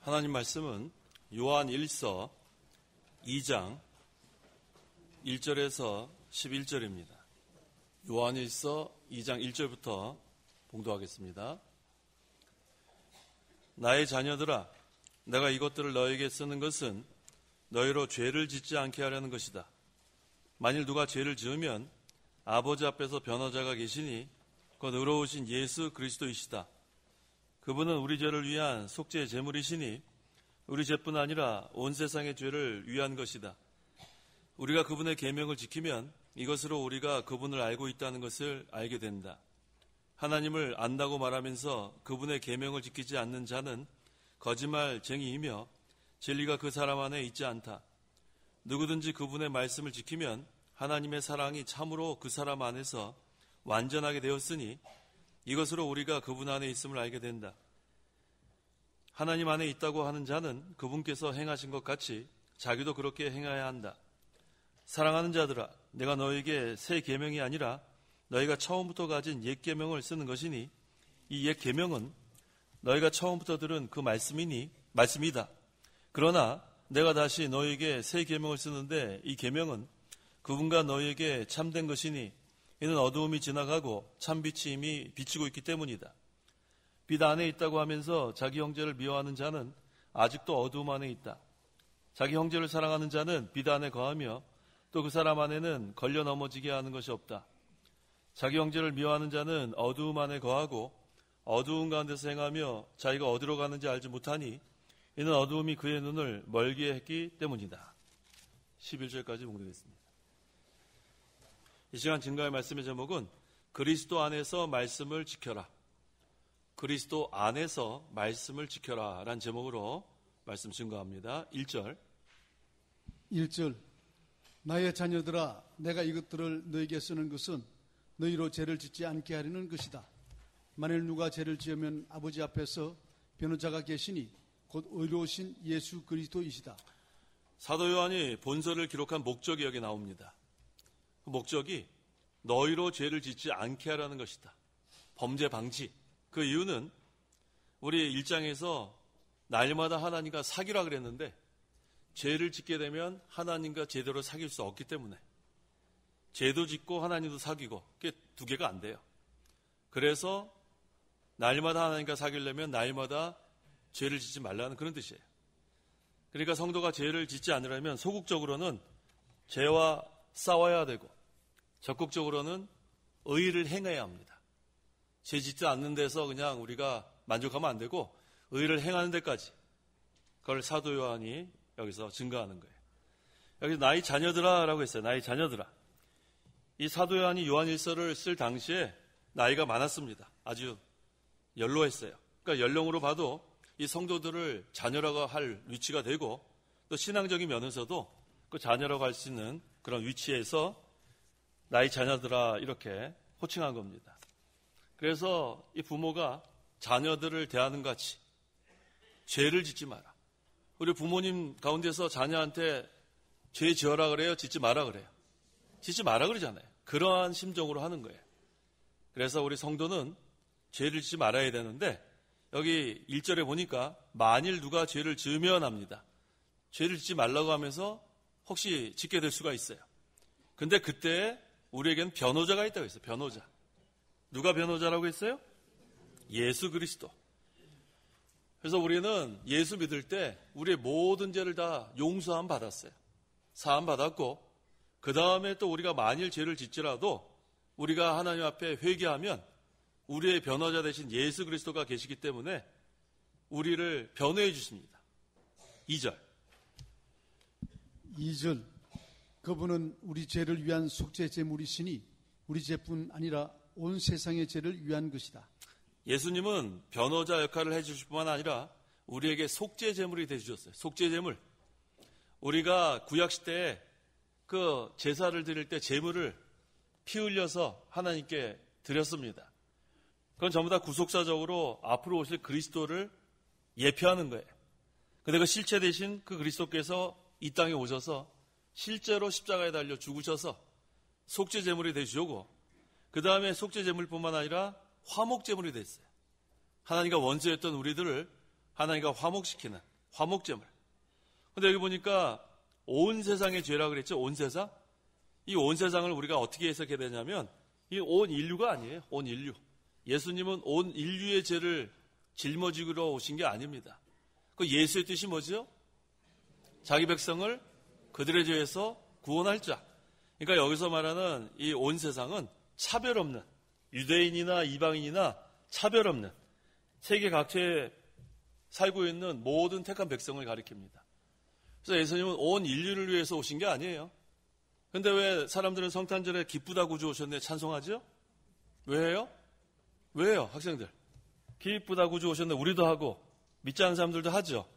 하나님 말씀은 요한 1서 2장 1절에서 11절입니다. 요한 1서 2장 1절부터 봉독하겠습니다. 나의 자녀들아, 내가 이것들을 너에게 쓰는 것은 너희로 죄를 짓지 않게 하려는 것이다. 만일 누가 죄를 지으면 아버지 앞에서 변호자가 계시니 곧 의로우신 예수 그리스도이시다. 그분은 우리 죄를 위한 속죄의 제물이시니 우리 죄뿐 아니라 온 세상의 죄를 위한 것이다. 우리가 그분의 계명을 지키면 이것으로 우리가 그분을 알고 있다는 것을 알게 된다. 하나님을 안다고 말하면서 그분의 계명을 지키지 않는 자는 거짓말쟁이이며 진리가 그 사람 안에 있지 않다. 누구든지 그분의 말씀을 지키면 하나님의 사랑이 참으로 그 사람 안에서 완전하게 되었으니 이것으로 우리가 그분 안에 있음을 알게 된다. 하나님 안에 있다고 하는 자는 그분께서 행하신 것 같이 자기도 그렇게 행해야 한다. 사랑하는 자들아, 내가 너에게 새 계명이 아니라 너희가 처음부터 가진 옛 계명을 쓰는 것이니 이 옛 계명은 너희가 처음부터 들은 그 말씀이다. 그러나 내가 다시 너희에게 새 계명을 쓰는데 이 계명은 그분과 너희에게 참된 것이니 이는 어두움이 지나가고 참빛이 이미 비치고 있기 때문이다. 빛 안에 있다고 하면서 자기 형제를 미워하는 자는 아직도 어두움 안에 있다. 자기 형제를 사랑하는 자는 빛 안에 거하며 또 그 사람 안에는 걸려 넘어지게 하는 것이 없다. 자기 형제를 미워하는 자는 어두움 안에 거하고 어두움 가운데서 행하며 자기가 어디로 가는지 알지 못하니 이는 어두움이 그의 눈을 멀게 했기 때문이다. 11절까지 봉독했습니다. 이 시간 증거의 말씀의 제목은 그리스도 안에서 말씀을 지켜라. 그리스도 안에서 말씀을 지켜라 라는 제목으로 말씀 증거합니다. 1절 나의 자녀들아, 내가 이것들을 너에게 쓰는 것은 너희로 죄를 짓지 않게 하려는 것이다. 만일 누가 죄를 지으면 아버지 앞에서 변호자가 계시니 곧 의로우신 예수 그리스도이시다. 사도 요한이 본서를 기록한 목적이 여기 나옵니다. 그 목적이 너희로 죄를 짓지 않게 하라는 것이다. 범죄 방지. 그 이유는 우리 1장에서 날마다 하나님과 사귀라 그랬는데 죄를 짓게 되면 하나님과 제대로 사귈 수 없기 때문에 죄도 짓고 하나님도 사귀고 그게 두 개가 안 돼요. 그래서 날마다 하나님과 사귀려면 날마다 죄를 짓지 말라는 그런 뜻이에요. 그러니까 성도가 죄를 짓지 않으려면 소극적으로는 죄와 싸워야 되고 적극적으로는 의를 행해야 합니다. 죄 짓지 않는 데서 그냥 우리가 만족하면 안 되고 의를 행하는 데까지 그걸 사도 요한이 여기서 증거하는 거예요. 여기서 나의 자녀들아 라고 했어요. 나의 자녀들아. 이 사도 요한이 요한 1서를 쓸 당시에 나이가 많았습니다. 아주 연로했어요. 그러니까 연령으로 봐도 이 성도들을 자녀라고 할 위치가 되고 또 신앙적인 면에서도 그 자녀라고 할 수 있는 그런 위치에서 나의 자녀들아 이렇게 호칭한 겁니다. 그래서 이 부모가 자녀들을 대하는 것 같이 죄를 짓지 마라. 우리 부모님 가운데서 자녀한테 죄 지어라 그래요? 짓지 마라 그래요? 짓지 마라 그러잖아요. 그러한 심정으로 하는 거예요. 그래서 우리 성도는 죄를 짓지 말아야 되는데 여기 1절에 보니까 만일 누가 죄를 지으면 합니다. 죄를 짓지 말라고 하면서 혹시 짓게 될 수가 있어요. 근데 그때 우리에겐 변호자가 있다고 했어요. 변호자. 누가 변호자라고 했어요? 예수 그리스도. 그래서 우리는 예수 믿을 때 우리의 모든 죄를 다 용서함 받았어요. 사함 받았고 그 다음에 또 우리가 만일 죄를 짓지라도 우리가 하나님 앞에 회개하면 우리의 변호자 되신 예수 그리스도가 계시기 때문에 우리를 변호해 주십니다. 2절 그분은 우리 죄를 위한 속죄 제물이시니 우리 죄뿐 아니라 온 세상의 죄를 위한 것이다. 예수님은 변호자 역할을 해주실 뿐만 아니라 우리에게 속죄 제물이 되주셨어요. 속죄 제물. 우리가 구약시대에 그 제사를 드릴 때 제물을 피 흘려서 하나님께 드렸습니다. 그건 전부 다 구속사적으로 앞으로 오실 그리스도를 예표하는 거예요. 근데 그 실체 대신 그 그리스도께서 이 땅에 오셔서 실제로 십자가에 달려 죽으셔서 속죄 제물이 되시고 그 다음에 속죄 제물뿐만 아니라 화목 제물이 됐어요. 하나님과 원수였던 우리들을 하나님과 화목시키는 화목제물. 근데 여기 보니까 온 세상의 죄라 그랬죠? 온 세상? 이 온 세상을 우리가 어떻게 해석해야 되냐면 이 온 인류가 아니에요. 온 인류. 예수님은 온 인류의 죄를 짊어지러 오신 게 아닙니다. 그 예수의 뜻이 뭐죠? 자기 백성을 그들의 죄에서 구원할 자. 그러니까 여기서 말하는 이 온 세상은 차별 없는, 유대인이나 이방인이나 차별 없는 세계 각처에 살고 있는 모든 택한 백성을 가리킵니다. 그래서 예수님은 온 인류를 위해서 오신 게 아니에요. 근데 왜 사람들은 성탄절에 기쁘다 구주 오셨네 찬송하죠? 왜요? 왜요, 학생들? 기쁘다 구주 오셨네 우리도 하고 믿지 않는 사람들도 하죠.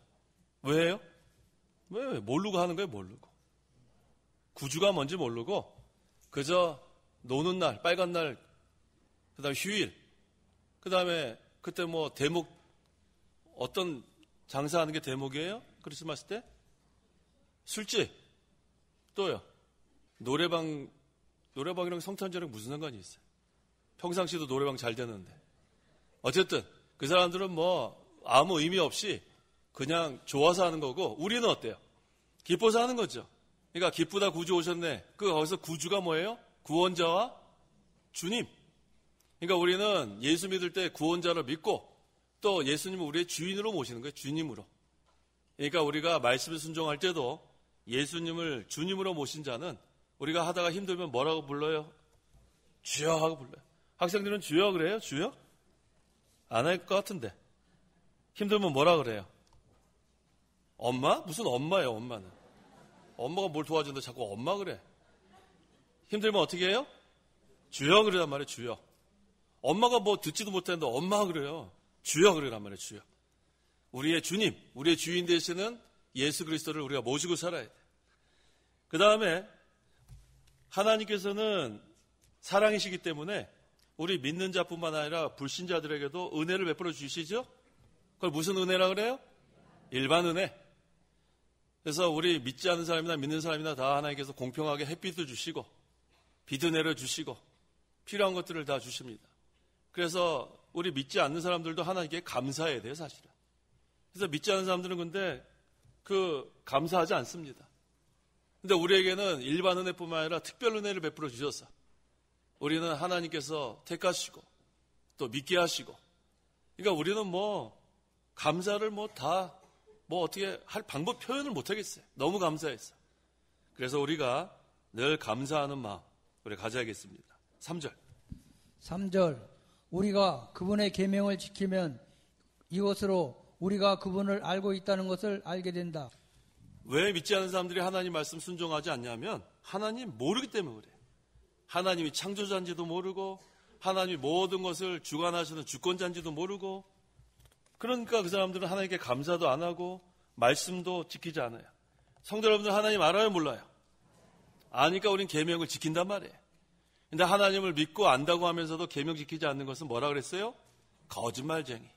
왜요? 왜? 모르고 하는 거예요, 모르고. 구주가 뭔지 모르고 그저 노는 날, 빨간 날, 그 다음에 휴일, 그 다음에 그때 뭐 대목, 어떤 장사하는 게 대목이에요? 크리스마스 때? 술집, 또요. 노래방이랑 성탄절이랑 무슨 상관이 있어요? 평상시도 노래방 잘 되는데. 어쨌든 그 사람들은 뭐 아무 의미 없이 그냥 좋아서 하는 거고 우리는 어때요? 기뻐서 하는 거죠. 그러니까 기쁘다 구주 오셨네. 거기서 구주가 뭐예요? 구원자와 주님. 그러니까 우리는 예수 믿을 때 구원자를 믿고 또 예수님을 우리의 주인으로 모시는 거예요. 주님으로. 그러니까 우리가 말씀에 순종할 때도 예수님을 주님으로 모신 자는 우리가 하다가 힘들면 뭐라고 불러요? 주여 하고 불러요. 학생들은 주여 그래요? 주여? 안 할 것 같은데. 힘들면 뭐라 그래요? 엄마? 무슨 엄마예요, 엄마는. 엄마가 뭘 도와준다 자꾸 엄마 그래. 힘들면 어떻게 해요? 주여 그러란 말이에요, 주여. 엄마가 뭐 듣지도 못했는데 엄마 그래요. 주여 그러란 말이에요, 주여. 우리의 주님, 우리의 주인 되시는 예수 그리스도를 우리가 모시고 살아야 돼. 그 다음에 하나님께서는 사랑이시기 때문에 우리 믿는 자뿐만 아니라 불신자들에게도 은혜를 베풀어 주시죠? 그걸 무슨 은혜라 그래요? 일반 은혜. 그래서 우리 믿지 않는 사람이나 믿는 사람이나 다 하나님께서 공평하게 햇빛도 주시고 비도 내려주시고 필요한 것들을 다 주십니다. 그래서 우리 믿지 않는 사람들도 하나님께 감사해야 돼요, 사실은. 그래서 믿지 않는 사람들은 근데 감사하지 않습니다. 근데 우리에게는 일반 은혜뿐만 아니라 특별 은혜를 베풀어 주셔서 우리는 하나님께서 택하시고 또 믿게 하시고 그러니까 우리는 뭐 감사를 어떻게 할 방법 표현을 못 하겠어요. 너무 감사했어요. 그래서 우리가 늘 감사하는 마음 우리 가져야겠습니다. 3절 우리가 그분의 계명을 지키면 이것으로 우리가 그분을 알고 있다는 것을 알게 된다. 왜 믿지 않는 사람들이 하나님 말씀 순종하지 않냐면 하나님 모르기 때문에 그래요. 하나님이 창조자인지도 모르고 하나님이 모든 것을 주관하시는 주권자인지도 모르고 그러니까 그 사람들은 하나님께 감사도 안 하고 말씀도 지키지 않아요. 성도 여러분들 하나님 알아요, 몰라요? 아니까 우린 계명을 지킨단 말이에요. 근데 하나님을 믿고 안다고 하면서도 계명 지키지 않는 것은 뭐라 그랬어요? 거짓말쟁이.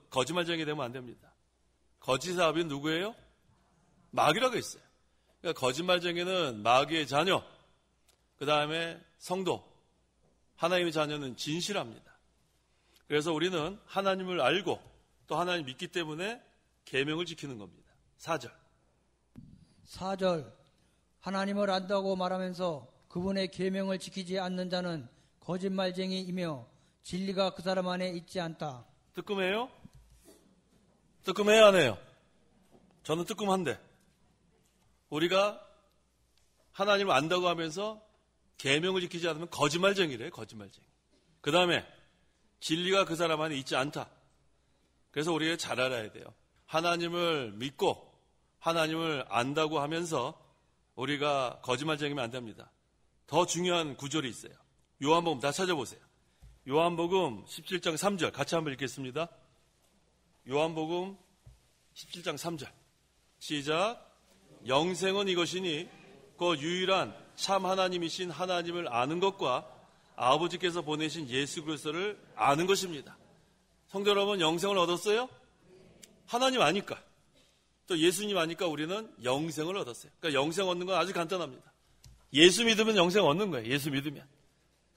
거짓말쟁이 되면 안 됩니다. 거짓의 아비는 누구예요? 마귀라고 했어요. 그러니까 거짓말쟁이는 마귀의 자녀, 그 다음에 성도, 하나님의 자녀는 진실합니다. 그래서 우리는 하나님을 알고 또 하나님 믿기 때문에 계명을 지키는 겁니다. 4절 하나님을 안다고 말하면서 그분의 계명을 지키지 않는 자는 거짓말쟁이이며 진리가 그 사람 안에 있지 않다. 뜨끔해요? 뜨끔해요, 안 해요? 저는 뜨끔한데 우리가 하나님을 안다고 하면서 계명을 지키지 않으면 거짓말쟁이래요, 거짓말쟁이. 그 다음에 진리가 그 사람 안에 있지 않다. 그래서 우리가 잘 알아야 돼요. 하나님을 믿고 하나님을 안다고 하면서 우리가 거짓말쟁이면 안 됩니다. 더 중요한 구절이 있어요. 요한복음 다 찾아보세요. 요한복음 17장 3절 같이 한번 읽겠습니다. 요한복음 17장 3절 시작. 영생은 이것이니 그 유일한 참 하나님이신 하나님을 아는 것과 아버지께서 보내신 예수 그리스도를 아는 것입니다. 성도 여러분, 영생을 얻었어요? 하나님 아니까. 또 예수님 아니까 우리는 영생을 얻었어요. 그러니까 영생 얻는 건 아주 간단합니다. 예수 믿으면 영생 얻는 거예요. 예수 믿으면.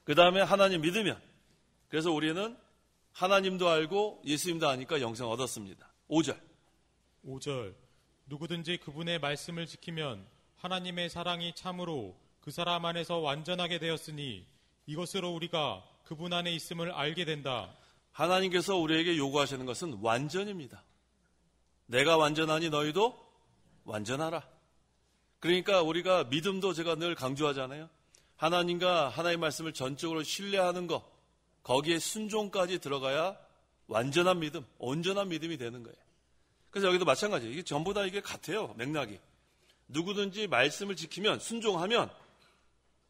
그 다음에 하나님 믿으면. 그래서 우리는 하나님도 알고 예수님도 아니까 영생 얻었습니다. 5절. 5절 누구든지 그분의 말씀을 지키면 하나님의 사랑이 참으로 그 사람 안에서 완전하게 되었으니 이것으로 우리가 그분 안에 있음을 알게 된다. 하나님께서 우리에게 요구하시는 것은 완전입니다. 내가 완전하니 너희도 완전하라. 그러니까 우리가 믿음도 제가 늘 강조하잖아요. 하나님과 하나님의 말씀을 전적으로 신뢰하는 것, 거기에 순종까지 들어가야 완전한 믿음, 온전한 믿음이 되는 거예요. 그래서 여기도 마찬가지예요. 이게 전부 다 이게 같아요. 맥락이. 누구든지 말씀을 지키면, 순종하면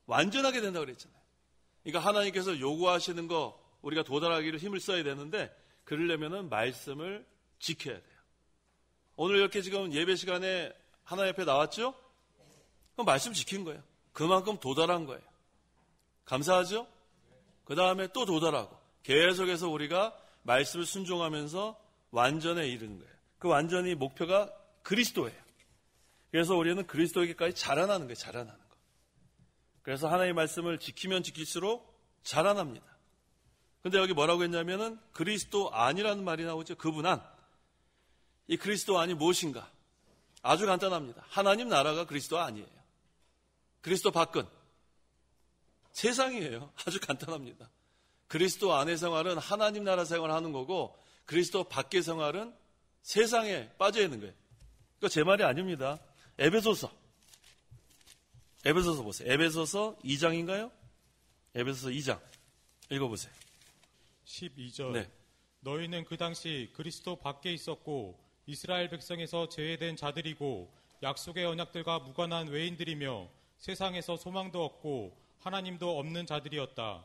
완전하게 된다고 그랬잖아요. 그러니까 하나님께서 요구하시는 거 우리가 도달하기를 힘을 써야 되는데 그러려면은 말씀을 지켜야 돼요. 오늘 이렇게 지금 예배 시간에 하나님 앞에 나왔죠? 그럼 말씀 지킨 거예요. 그만큼 도달한 거예요. 감사하죠? 그 다음에 또 도달하고 계속해서 우리가 말씀을 순종하면서 완전에 이르는 거예요. 그 완전히 목표가 그리스도예요. 그래서 우리는 그리스도에게까지 자라나는 거예요. 자라나는 거. 그래서 하나님의 말씀을 지키면 지킬수록 자라납니다. 근데 여기 뭐라고 했냐면은 그리스도 안이라는 말이 나오죠. 그분 안. 이 그리스도 안이 무엇인가? 아주 간단합니다. 하나님 나라가 그리스도 안이에요. 그리스도 밖은 세상이에요. 아주 간단합니다. 그리스도 안의 생활은 하나님 나라 생활을 하는 거고 그리스도 밖의 생활은 세상에 빠져 있는 거예요. 그거 제 말이 아닙니다. 에베소서 보세요. 에베소서 2장인가요? 에베소서 2장 읽어보세요. 12절 네. 너희는 그 당시 그리스도 밖에 있었고 이스라엘 백성에서 제외된 자들이고 약속의 언약들과 무관한 외인들이며 세상에서 소망도 없고 하나님도 없는 자들이었다.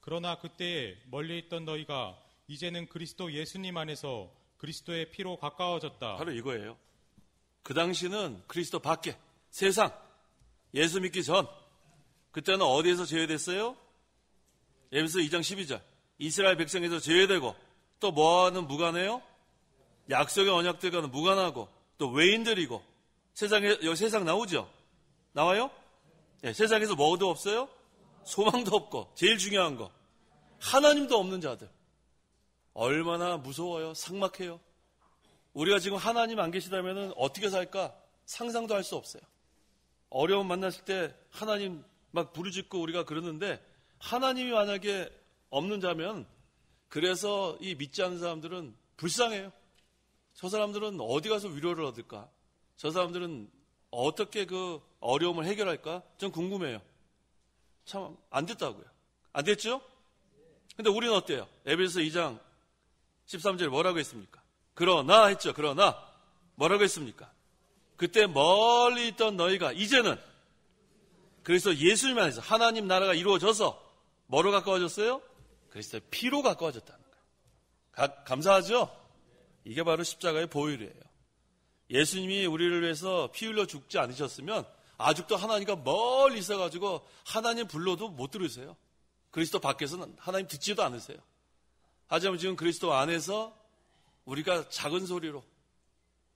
그러나 그때에 멀리 있던 너희가 이제는 그리스도 예수님 안에서 그리스도의 피로 가까워졌다. 바로 이거예요. 그 당시는 그리스도 밖에 세상 예수 믿기 전 그때는 어디에서 제외됐어요? 에베소 2장 12절 이스라엘 백성에서 제외되고 또 뭐하는 무관해요? 약속의 언약들과는 무관하고 또 외인들이고 세상에 여기 세상 나오죠? 나와요? 네, 세상에서 뭐도 없어요? 소망도 없고 제일 중요한 거 하나님도 없는 자들. 얼마나 무서워요. 삭막해요. 우리가 지금 하나님 안 계시다면 어떻게 살까 상상도 할 수 없어요. 어려움 만났을 때 하나님 막 부르짖고 우리가 그러는데 하나님이 만약에 없는 자면 그래서 이 믿지 않는 사람들은 불쌍해요. 저 사람들은 어디 가서 위로를 얻을까? 저 사람들은 어떻게 그 어려움을 해결할까? 전 궁금해요. 참 안 됐다고요. 안 됐죠? 근데 우리는 어때요? 에베소서 2장 13절에 뭐라고 했습니까? 그러나 했죠. 그러나 뭐라고 했습니까? 그때 멀리 있던 너희가 이제는 그래서 예수님 안에서 하나님 나라가 이루어져서 뭐로 가까워졌어요? 그리스도의 피로 가까워졌다는 거예요. 감사하죠? 이게 바로 십자가의 보혈이에요. 예수님이 우리를 위해서 피 흘려 죽지 않으셨으면 아직도 하나님과 멀리 있어가지고 하나님 불러도 못 들으세요. 그리스도 밖에서는 하나님 듣지도 않으세요. 하지만 지금 그리스도 안에서 우리가 작은 소리로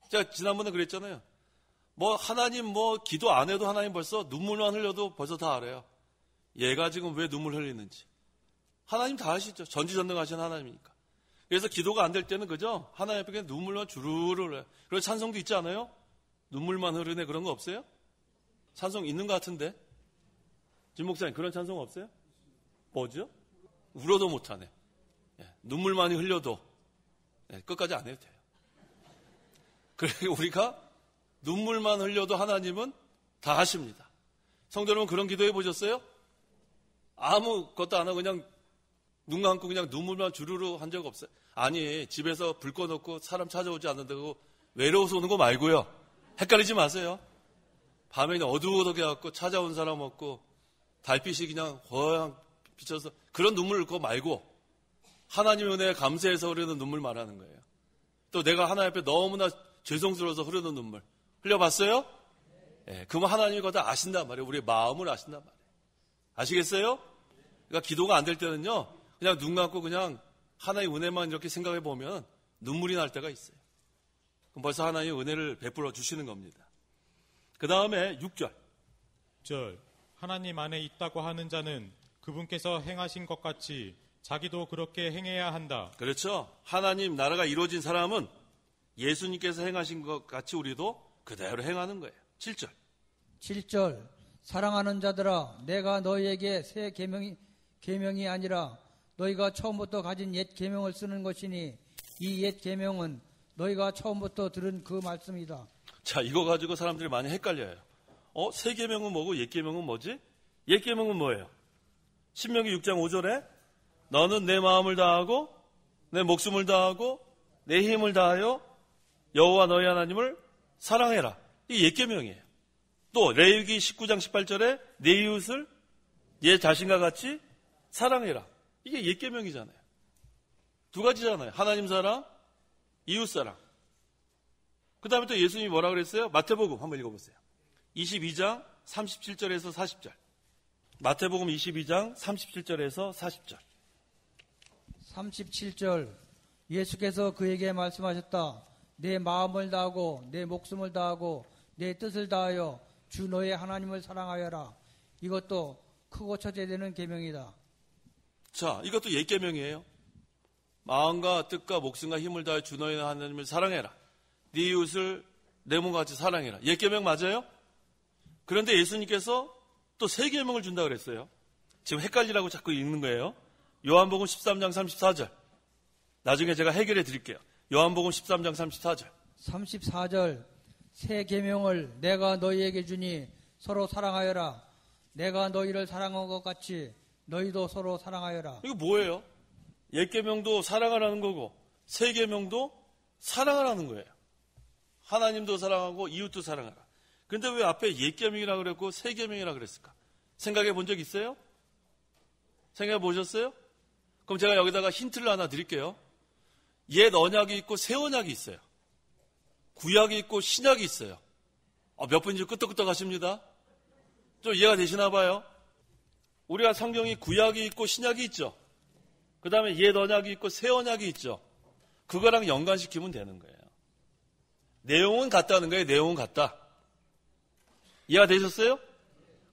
제가 지난번에 그랬잖아요. 뭐 하나님 뭐 기도 안 해도 하나님 벌써 눈물만 흘려도 벌써 다 알아요. 얘가 지금 왜 눈물 흘리는지. 하나님 다 아시죠. 전지전능하신 하나님이니까. 그래서 기도가 안 될 때는 그죠? 하나님 앞에 그냥 눈물만 주르르 흘려요. 그리고 찬송도 있지 않아요? 눈물만 흐르네 그런 거 없어요? 찬송 있는 것 같은데? 진 목사님 그런 찬송 없어요? 뭐죠? 울어도 못하네. 눈물 많이 흘려도 끝까지 안 해도 돼요. 그러니까 우리가 눈물만 흘려도 하나님은 다 하십니다. 성도 여러분 그런 기도해 보셨어요? 아무것도 안 하고 그냥 눈 감고 그냥 눈물만 주르르 한 적 없어요? 아니 집에서 불 꺼놓고 사람 찾아오지 않는다고 외로워서 오는 거 말고요. 헷갈리지 마세요. 밤에 그냥 어두워져갖고 찾아온 사람 없고 달빛이 그냥 허양 비쳐서 그런 눈물 흘고 말고 하나님의 은혜에 감사해서 흐르는 눈물 말하는 거예요. 또 내가 하나님 앞에 너무나 죄송스러워서 흐르는 눈물 흘려봤어요? 네, 그러면 하나님이 그거 다 아신단 말이에요. 우리의 마음을 아신단 말이에요. 아시겠어요? 그러니까 기도가 안 될 때는요. 그냥 눈 감고 그냥 하나님의 은혜만 이렇게 생각해 보면 눈물이 날 때가 있어요. 그럼 벌써 하나님의 은혜를 베풀어 주시는 겁니다. 그 다음에 6절. 하나님 안에 있다고 하는 자는 그분께서 행하신 것 같이 자기도 그렇게 행해야 한다. 그렇죠. 하나님 나라가 이루어진 사람은 예수님께서 행하신 것 같이 우리도 그대로 행하는 거예요. 7절. 7절 사랑하는 자들아 내가 너희에게 새 계명이 아니라 너희가 처음부터 가진 옛 계명을 쓰는 것이니 이 옛 계명은 너희가 처음부터 들은 그 말씀이다. 자, 이거 가지고 사람들이 많이 헷갈려요. 새 계명은 뭐고 옛 계명은 뭐지? 옛 계명은 뭐예요? 신명기 6장 5절에 너는 내 마음을 다하고 내 목숨을 다하고 내 힘을 다하여 여호와 너희 하나님을 사랑해라. 이게 옛 계명이에요. 또 레위기 19장 18절에 내 이웃을 내 자신과 같이 사랑해라. 이게 옛 계명이잖아요. 두 가지잖아요. 하나님 사랑, 이웃 사랑. 그 다음에 또 예수님이 뭐라 그랬어요? 마태복음 한번 읽어보세요. 22장 37절에서 40절. 마태복음 22장 37절에서 40절. 37절 예수께서 그에게 말씀하셨다. 내 마음을 다하고 내 목숨을 다하고 내 뜻을 다하여 주 너의 하나님을 사랑하여라. 이것도 크고 첫째 되는 계명이다. 자, 이것도 옛 계명이에요. 마음과 뜻과 목숨과 힘을 다하여 주 너의 하나님을 사랑해라. 네 이웃을 내 몸과 같이 사랑해라. 옛 계명 맞아요? 그런데 예수님께서 또 새 계명을 준다 그랬어요. 지금 헷갈리라고 자꾸 읽는 거예요. 요한복음 13장 34절. 나중에 제가 해결해 드릴게요. 요한복음 13장 34절. 34절 새 계명을 내가 너희에게 주니 서로 사랑하여라. 내가 너희를 사랑한 것 같이 너희도 서로 사랑하여라. 이거 뭐예요? 옛 계명도 사랑하라는 거고 새 계명도 사랑하라는 거예요. 하나님도 사랑하고 이웃도 사랑하라. 근데 왜 앞에 옛 계명이라 그랬고 새 계명이라 그랬을까? 생각해 본 적 있어요? 생각해 보셨어요? 그럼 제가 여기다가 힌트를 하나 드릴게요. 옛 언약이 있고 새 언약이 있어요. 구약이 있고 신약이 있어요. 몇 분인지 끄떡끄떡 하십니다. 좀 이해가 되시나 봐요. 우리가 성경이 구약이 있고 신약이 있죠. 그 다음에 옛 언약이 있고 새 언약이 있죠. 그거랑 연관시키면 되는 거예요. 내용은 같다는 거예요. 내용은 같다. 이해가 되셨어요?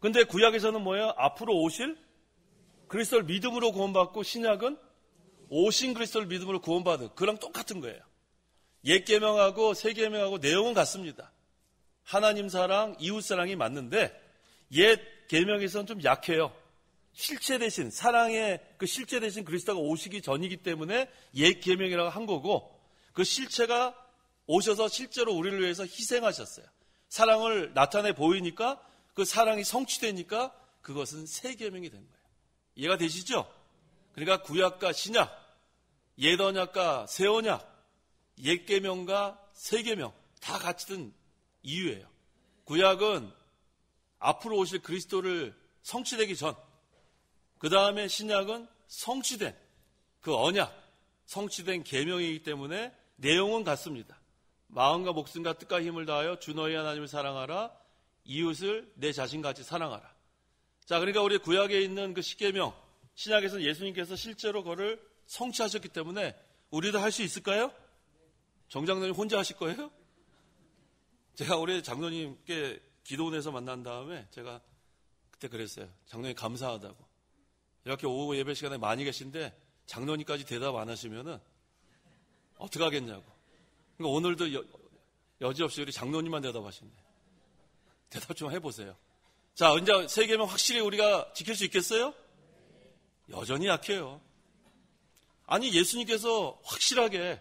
근데 구약에서는 뭐예요? 앞으로 오실 그리스도를 믿음으로 구원받고 신약은 오신 그리스도를 믿음으로 구원받은 그랑 똑같은 거예요. 옛 계명하고 새 계명하고 내용은 같습니다. 하나님 사랑, 이웃 사랑이 맞는데 옛 계명에서는 좀 약해요. 실체 대신 사랑의 그 실체 대신 그리스도가 오시기 전이기 때문에 옛 계명이라고 한 거고 그 실체가 오셔서 실제로 우리를 위해서 희생하셨어요. 사랑을 나타내 보이니까 그 사랑이 성취되니까 그것은 새 계명이 된 거예요. 이해가 되시죠? 그러니까 구약과 신약, 옛 언약과 새 언약, 옛 계명과 새 계명 다 같이 든 이유예요. 구약은 앞으로 오실 그리스도를 성취되기 전, 그 다음에 신약은 성취된 그 언약, 성취된 계명이기 때문에 내용은 같습니다. 마음과 목숨과 뜻과 힘을 다하여 주 너희 하나님을 사랑하라. 이웃을 내 자신같이 사랑하라. 자, 그러니까 우리 구약에 있는 그 십계명, 신약에서는 예수님께서 실제로 그거를 성취하셨기 때문에 우리도 할 수 있을까요? 정 장로님 혼자 하실 거예요? 제가 우리 장로님께 기도원에서 만난 다음에 제가 그때 그랬어요. 장로님 감사하다고. 이렇게 오후 예배 시간에 많이 계신데 장로님까지 대답 안 하시면은 어떡하겠냐고. 그러니까 오늘도 여지없이 우리 장로님만 대답하시네. 대답 좀 해보세요. 자, 이제 새 계명 확실히 우리가 지킬 수 있겠어요? 여전히 약해요. 아니, 예수님께서 확실하게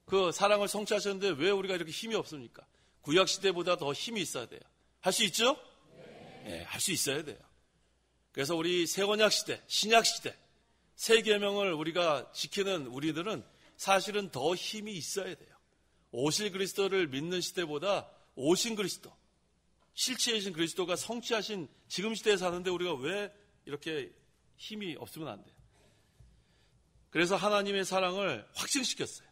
그 사랑을 성취하셨는데 왜 우리가 이렇게 힘이 없습니까? 구약 시대보다 더 힘이 있어야 돼요. 할 수 있죠? 네, 할 수 있어야 돼요. 그래서 우리 새 언약 시대, 신약 시대, 새 계명을 우리가 지키는 우리들은 사실은 더 힘이 있어야 돼요. 오실 그리스도를 믿는 시대보다 오신 그리스도, 실체이신 그리스도가 성취하신 지금 시대에 사는데 우리가 왜 이렇게 힘이 없으면 안 돼요? 그래서 하나님의 사랑을 확증시켰어요.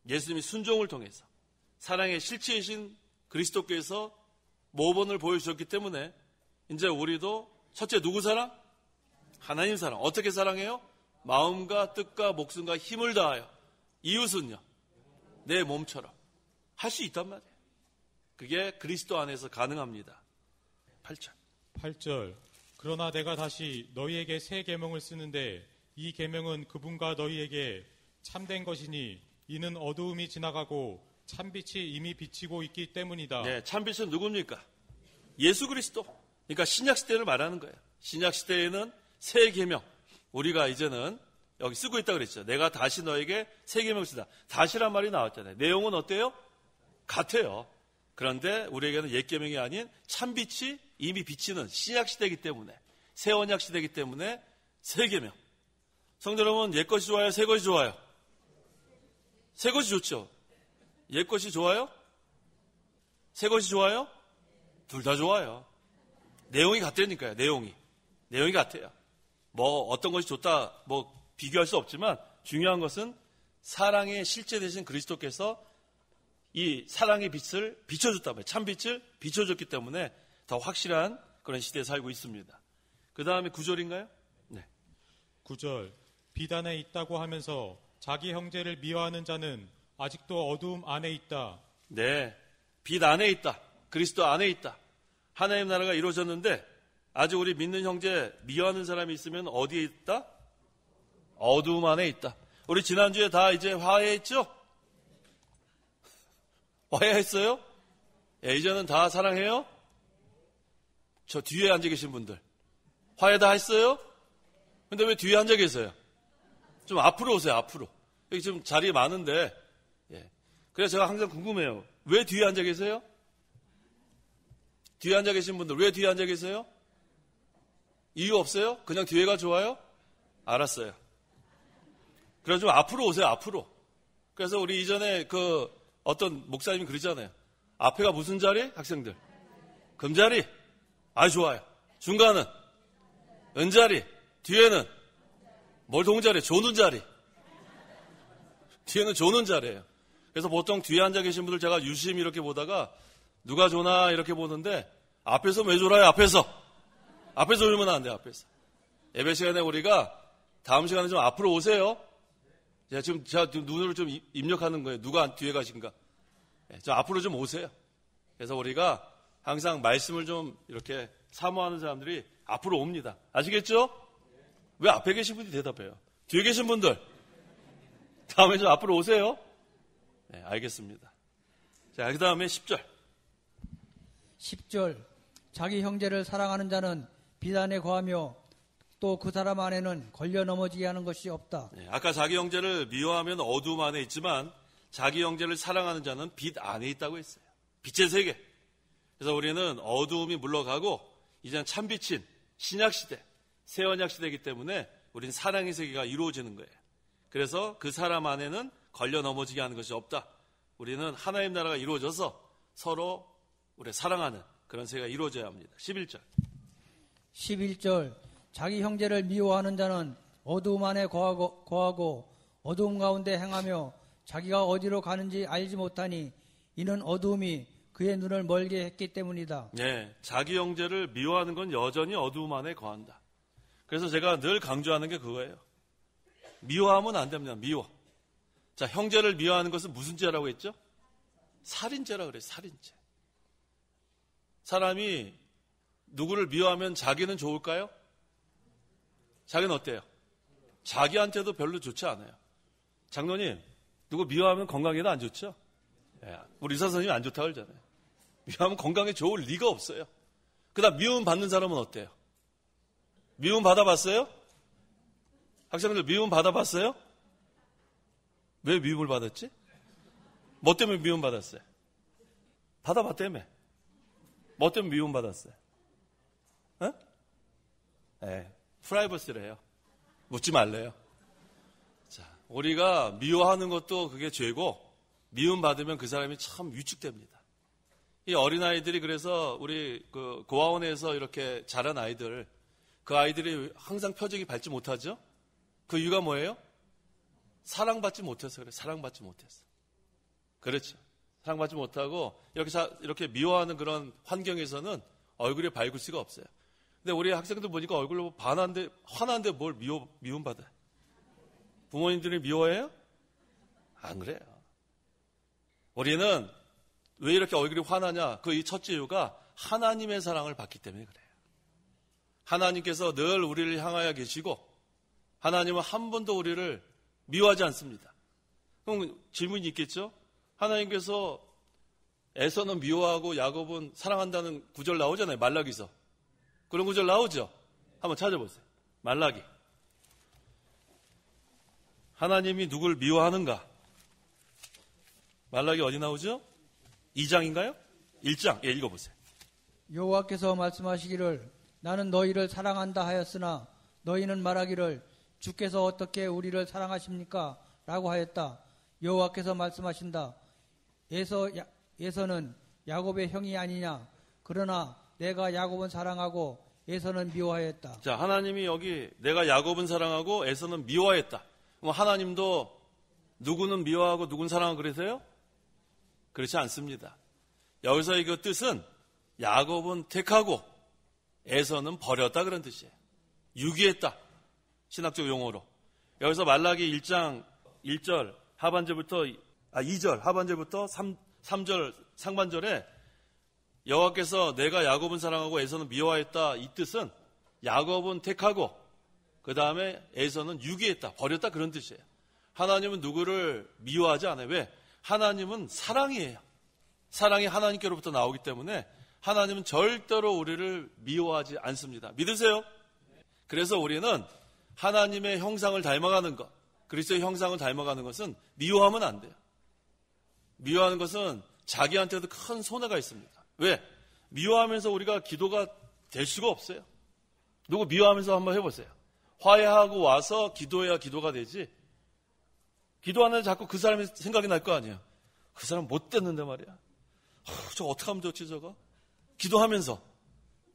예수님이 순종을 통해서 사랑의 실체이신 그리스도께서 모범을 보여주셨기 때문에 이제 우리도 첫째 누구 사랑? 하나님 사랑. 어떻게 사랑해요? 마음과 뜻과 목숨과 힘을 다하여. 이웃은요? 내 몸처럼. 할 수 있단 말이에요. 그게 그리스도 안에서 가능합니다. 8절. 그러나 내가 다시 너희에게 새 계명을 쓰는데 이 계명은 그분과 너희에게 참된 것이니 이는 어두움이 지나가고 참빛이 이미 비치고 있기 때문이다. 네, 참빛은 누굽니까? 예수 그리스도. 그러니까 신약 시대를 말하는 거예요. 신약 시대에는 새 계명. 우리가 이제는 여기 쓰고 있다고 그랬죠. 내가 다시 너에게 새 계명을 쓰다. 다시란 말이 나왔잖아요. 내용은 어때요? 같아요. 그런데 우리에게는 옛 계명이 아닌 참빛이 이미 비치는 신약 시대이기 때문에, 새 언약 시대이기 때문에 새 계명. 성도 여러분, 옛 것이 좋아요? 새 것이 좋아요? 새 것이 좋죠. 옛 것이 좋아요? 새 것이 좋아요? 둘 다 좋아요. 내용이 같다니까요. 내용이 같아요. 뭐 어떤 것이 좋다 뭐 비교할 수 없지만 중요한 것은 사랑의 실제 되신 그리스도께서 이 사랑의 빛을 비춰줬단 말이에요. 참빛을 비춰줬기 때문에 더 확실한 그런 시대에 살고 있습니다. 그 다음에 9절인가요? 네. 9절. 비단에 있다고 하면서 자기 형제를 미워하는 자는 아직도 어두움 안에 있다. 네. 빛 안에 있다. 그리스도 안에 있다. 하나님 나라가 이루어졌는데 아직 우리 믿는 형제 미워하는 사람이 있으면 어디에 있다? 어두움 안에 있다. 우리 지난주에 다 이제 화해했죠? 화해했어요? 예, 이제는 다 사랑해요? 저 뒤에 앉아 계신 분들 화해 다 했어요? 근데 왜 뒤에 앉아 계세요? 좀 앞으로 오세요. 앞으로. 여기 지금 자리 많은데 예. 그래서 제가 항상 궁금해요. 왜 뒤에 앉아 계세요? 뒤에 앉아 계신 분들 왜 뒤에 앉아 계세요? 이유 없어요? 그냥 뒤에가 좋아요? 알았어요. 그래서 좀 앞으로 오세요. 앞으로. 그래서 우리 이전에 그 어떤 목사님이 그러잖아요. 앞에가 무슨 자리? 학생들. 금자리. 아주 좋아요. 중간은 은자리. 뒤에는 뭘 동자리? 조는 자리. 뒤에는 조는 자리예요. 그래서 보통 뒤에 앉아 계신 분들 제가 유심히 이렇게 보다가 누가 조나 이렇게 보는데 앞에서 왜 졸아요? 앞에서 졸면 안 돼요. 앞에서. 예배 시간에 우리가 다음 시간에 좀 앞으로 오세요. 제가 눈으로 좀 입력하는 거예요. 누가 뒤에 가신가? 좀 앞으로 좀 오세요. 그래서 우리가 항상 말씀을 좀 이렇게 사모하는 사람들이 앞으로 옵니다. 아시겠죠? 왜 앞에 계신 분이 대답해요? 뒤에 계신 분들 다음에 좀 앞으로 오세요. 네, 알겠습니다. 자, 그 다음에 10절. 10절. 자기 형제를 사랑하는 자는 비단에 거하며 또 그 사람 안에는 걸려 넘어지게 하는 것이 없다. 네, 아까 자기 형제를 미워하면 어두움 안에 있지만 자기 형제를 사랑하는 자는 빛 안에 있다고 했어요. 빛의 세계. 그래서 우리는 어두움이 물러가고 이제는 참빛인 신약시대, 새 언약시대이기 때문에 우리는 사랑의 세계가 이루어지는 거예요. 그래서 그 사람 안에는 걸려 넘어지게 하는 것이 없다. 우리는 하나님 나라가 이루어져서 서로 우리 사랑하는 그런 세계가 이루어져야 합니다. 11절. 11절. 자기 형제를 미워하는 자는 어두움 안에 거하고 어두움 가운데 행하며 자기가 어디로 가는지 알지 못하니 이는 어두움이 그의 눈을 멀게 했기 때문이다. 네, 자기 형제를 미워하는 건 여전히 어두움 안에 거한다. 그래서 제가 늘 강조하는 게 그거예요. 미워하면 안 됩니다. 미워. 자, 형제를 미워하는 것은 무슨 죄라고 했죠? 살인죄라고 그래요. 살인죄. 사람이 누구를 미워하면 자기는 좋을까요? 자기는 어때요? 자기한테도 별로 좋지 않아요. 장로님, 누구 미워하면 건강에도 안 좋죠? 예, 우리 의사 선생님이 안 좋다고 그러잖아요. 미워하면 건강에 좋을 리가 없어요. 그 다음 미움 받는 사람은 어때요? 미움 받아봤어요? 학생들 미움 받아봤어요? 왜 미움을 받았지? 뭐 때문에 미움 받았어요? 받아봤다며. 뭐 때문에 미움 받았어요? 어? 네, 프라이버시래요. 묻지 말래요. 자, 우리가 미워하는 것도 그게 죄고 미움 받으면 그 사람이 참 위축됩니다. 이 어린아이들이 그래서 우리 그 고아원에서 이렇게 자란 아이들, 그 아이들이 항상 표정이 밝지 못하죠? 그 이유가 뭐예요? 사랑받지 못해서 그래요. 사랑받지 못해서. 그렇죠. 사랑받지 못하고 이렇게 미워하는 그런 환경에서는 얼굴이 밝을 수가 없어요. 근데 우리 학생들 보니까 얼굴로 화난데 뭘 미움받아요? 부모님들이 미워해요? 안 그래요. 우리는 왜 이렇게 얼굴이 화나냐? 그 이 첫째 이유가 하나님의 사랑을 받기 때문에 그래요. 하나님께서 늘 우리를 향하여 계시고 하나님은 한 번도 우리를 미워하지 않습니다. 그럼 질문이 있겠죠? 하나님께서 에서는 미워하고 야곱은 사랑한다는 구절 나오잖아요. 말라기서. 그런 구절 나오죠. 한번 찾아보세요. 말라기. 하나님이 누굴 미워하는가? 말라기 어디 나오죠? 2장인가요? 1장. 예, 읽어보세요. 여호와께서 말씀하시기를 나는 너희를 사랑한다 하였으나 너희는 말하기를 주께서 어떻게 우리를 사랑하십니까? 라고 하였다. 여호와께서 말씀하신다. 에서는 야곱의 형이 아니냐? 그러나 내가 야곱은 사랑하고 에서는 미워하였다. 자, 하나님이 여기 내가 야곱은 사랑하고 에서는 미워하였다. 그럼 하나님도 누구는 미워하고 누구는 사랑하고 그러세요? 그렇지 않습니다. 여기서의 그 뜻은 야곱은 택하고 에서는 버렸다 그런 뜻이에요. 유기했다. 신학적 용어로. 여기서 말라기 1장 1절 하반절부터 2절 하반절부터 3절 상반절에 여호와께서 내가 야곱은 사랑하고 에서는 미워했다 이 뜻은 야곱은 택하고 그 다음에 에서는 유기했다 버렸다 그런 뜻이에요. 하나님은 누구를 미워하지 않아요. 왜? 하나님은 사랑이에요. 사랑이 하나님께로부터 나오기 때문에 하나님은 절대로 우리를 미워하지 않습니다. 믿으세요? 그래서 우리는 하나님의 형상을 닮아가는 것, 그리스도의 형상을 닮아가는 것은 미워하면 안 돼요. 미워하는 것은 자기한테도 큰 손해가 있습니다. 왜? 미워하면서 우리가 기도가 될 수가 없어요. 누구 미워하면서 한번 해보세요. 화해하고 와서 기도해야 기도가 되지. 기도하는데 자꾸 그 사람이 생각이 날 거 아니에요. 그 사람 못 됐는데 말이야. 저거 어떻게 하면 좋지 저거? 기도하면서.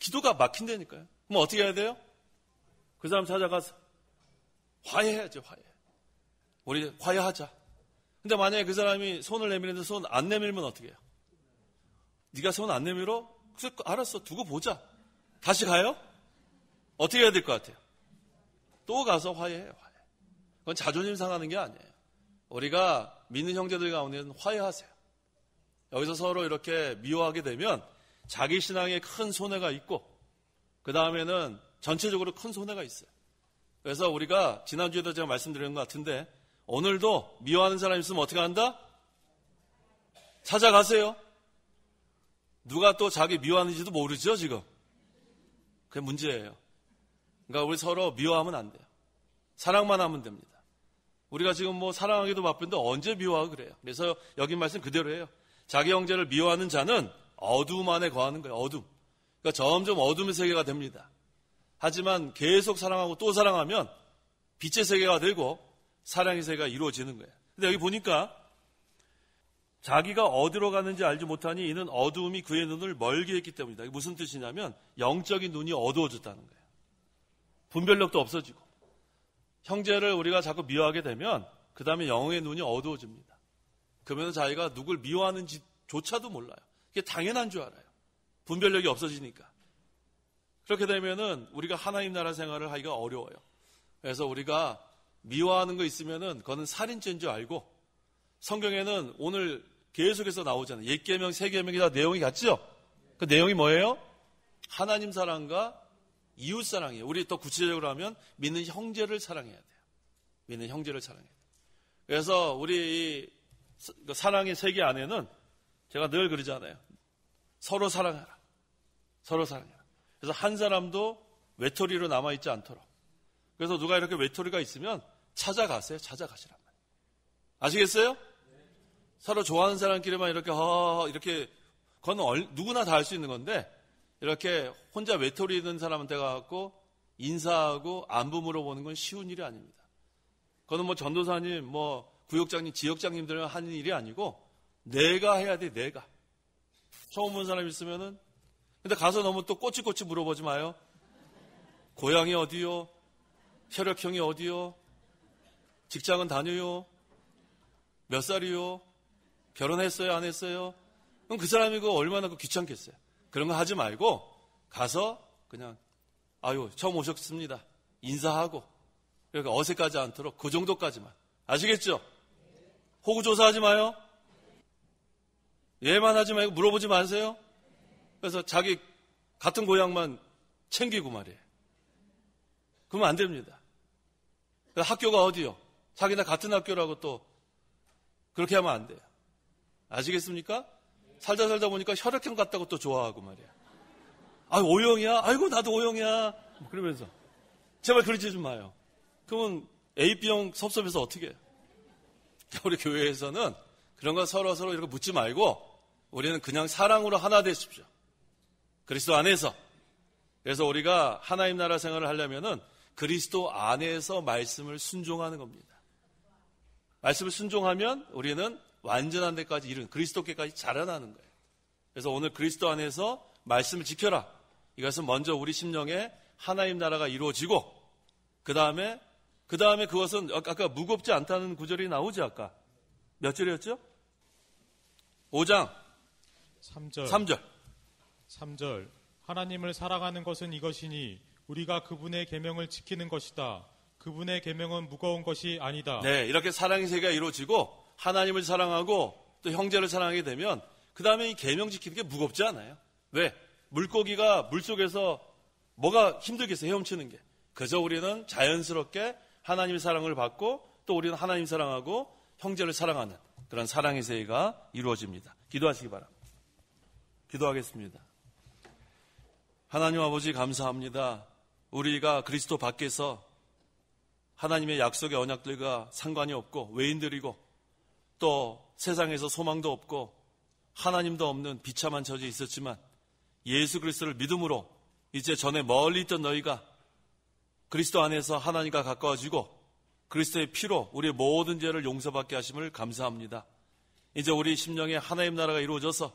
기도가 막힌다니까요. 그럼 어떻게 해야 돼요? 그 사람 찾아가서 화해해야죠. 화해. 우리 화해하자. 근데 만약에 그 사람이 손을 내밀는데 손 안 내밀면 어떻게 해요? 네가 손 안 내밀어? 그래서 알았어. 두고 보자. 다시 가요? 어떻게 해야 될 것 같아요? 또 가서 화해해요. 화해. 그건 자존심 상하는 게 아니에요. 우리가 믿는 형제들 가운데는 화해하세요. 여기서 서로 이렇게 미워하게 되면 자기 신앙에 큰 손해가 있고 그 다음에는 전체적으로 큰 손해가 있어요. 그래서 우리가 지난주에도 제가 말씀드린 것 같은데 오늘도 미워하는 사람 있으면 어떻게 한다? 찾아가세요. 누가 또 자기 미워하는지도 모르죠 지금. 그게 문제예요. 그러니까 우리 서로 미워하면 안 돼요. 사랑만 하면 됩니다. 우리가 지금 뭐 사랑하기도 바쁜데 언제 미워하고 그래요. 그래서 여기 말씀 그대로예요. 자기 형제를 미워하는 자는 어두움 안에 거하는 거예요. 어둠. 그러니까 점점 어둠의 세계가 됩니다. 하지만 계속 사랑하고 또 사랑하면 빛의 세계가 되고 사랑의 세계가 이루어지는 거예요. 근데 여기 보니까 자기가 어디로 가는지 알지 못하니 이는 어두움이 그의 눈을 멀게 했기 때문이다. 이게 무슨 뜻이냐면 영적인 눈이 어두워졌다는 거예요. 분별력도 없어지고 형제를 우리가 자꾸 미워하게 되면 그 다음에 영의 눈이 어두워집니다. 그러면 자기가 누굴 미워하는지조차도 몰라요. 이게 당연한 줄 알아요. 분별력이 없어지니까. 그렇게 되면은 우리가 하나님 나라 생활을 하기가 어려워요. 그래서 우리가 미워하는 거 있으면은 그거는 살인죄인 줄 알고 성경에는 오늘 계속해서 나오잖아요. 옛 계명, 새 계명이 다 내용이 같죠? 그 내용이 뭐예요? 하나님 사랑과 이웃 사랑이에요. 우리 또 구체적으로 하면 믿는 형제를 사랑해야 돼요. 믿는 형제를 사랑해야 돼요. 그래서 우리 이 사랑의 세계 안에는 제가 늘 그러잖아요. 서로 사랑해라. 서로 사랑해라. 그래서 한 사람도 외톨이로 남아있지 않도록. 그래서 누가 이렇게 외톨이가 있으면 찾아가세요. 찾아가시란 말이에요. 아시겠어요? 서로 좋아하는 사람끼리만 이렇게 그건 누구나 다 할 수 있는 건데 이렇게 혼자 외톨이 있는 사람한테 가서 인사하고 안부 물어보는 건 쉬운 일이 아닙니다. 그거는 뭐 전도사님, 뭐 구역장님, 지역장님들은 하는 일이 아니고 내가 해야 돼. 내가. 처음 본 사람 있으면은 근데 가서 너무 또 꼬치꼬치 물어보지 마요. 고향이 어디요? 혈액형이 어디요? 직장은 다녀요? 몇 살이요? 결혼했어요? 안 했어요? 그럼 그 사람이 얼마나 귀찮겠어요? 그런 거 하지 말고 가서 그냥 아유 처음 오셨습니다. 인사하고 그러니까 어색하지 않도록 그 정도까지만. 아시겠죠? 호구조사하지 마요. 얘만 하지 말고 물어보지 마세요. 그래서 자기 같은 고향만 챙기고 말이에요. 그러면 안 됩니다. 학교가 어디요? 자기나 같은 학교라고 또 그렇게 하면 안 돼요. 아시겠습니까? 살다 보니까 혈액형 같다고 또 좋아하고 말이야. 아, O형이야? 아이고, 나도 O형이야. 그러면서. 제발 그러지 좀 마요. 그러면 A, B형 섭섭해서 어떻게 해요? 우리 교회에서는 그런 거 서로 이렇게 묻지 말고 우리는 그냥 사랑으로 하나 되십시오. 그리스도 안에서. 그래서 우리가 하나님 나라 생활을 하려면은 그리스도 안에서 말씀을 순종하는 겁니다. 말씀을 순종하면 우리는 완전한 데까지 이르는, 그리스도께까지 자라나는 거예요. 그래서 오늘 그리스도 안에서 말씀을 지켜라. 이것은 먼저 우리 심령에 하나님 나라가 이루어지고 그 다음에 그것은 아까 무겁지 않다는 구절이 나오지. 아까 몇 절이었죠? 5장 3절 하나님을 사랑하는 것은 이것이니 우리가 그분의 계명을 지키는 것이다. 그분의 계명은 무거운 것이 아니다. 네, 이렇게 사랑의 세계가 이루어지고 하나님을 사랑하고 또 형제를 사랑하게 되면 그 다음에 이 계명 지키는 게 무겁지 않아요. 왜? 물고기가 물속에서 뭐가 힘들겠어요? 헤엄치는 게. 그래서 우리는 자연스럽게 하나님의 사랑을 받고 또 우리는 하나님 사랑하고 형제를 사랑하는 그런 사랑의 세계가 이루어집니다. 기도하시기 바랍니다. 기도하겠습니다. 하나님 아버지 감사합니다. 우리가 그리스도 밖에서 하나님의 약속의 언약들과 상관이 없고 외인들이고 또 세상에서 소망도 없고 하나님도 없는 비참한 처지에 있었지만 예수 그리스도를 믿음으로 이제 전에 멀리 있던 너희가 그리스도 안에서 하나님과 가까워지고 그리스도의 피로 우리의 모든 죄를 용서받게 하심을 감사합니다. 이제 우리 심령에 하나님 나라가 이루어져서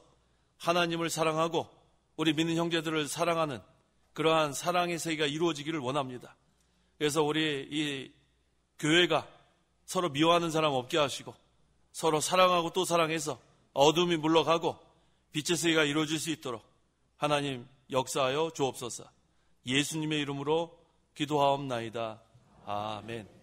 하나님을 사랑하고 우리 믿는 형제들을 사랑하는 그러한 사랑의 세계가 이루어지기를 원합니다. 그래서 우리 이 교회가 서로 미워하는 사람 없게 하시고 서로 사랑하고 또 사랑해서 어둠이 물러가고 빛의 세계가 이루어질 수 있도록 하나님 역사하여 주옵소서. 예수님의 이름으로 기도하옵나이다. 아멘.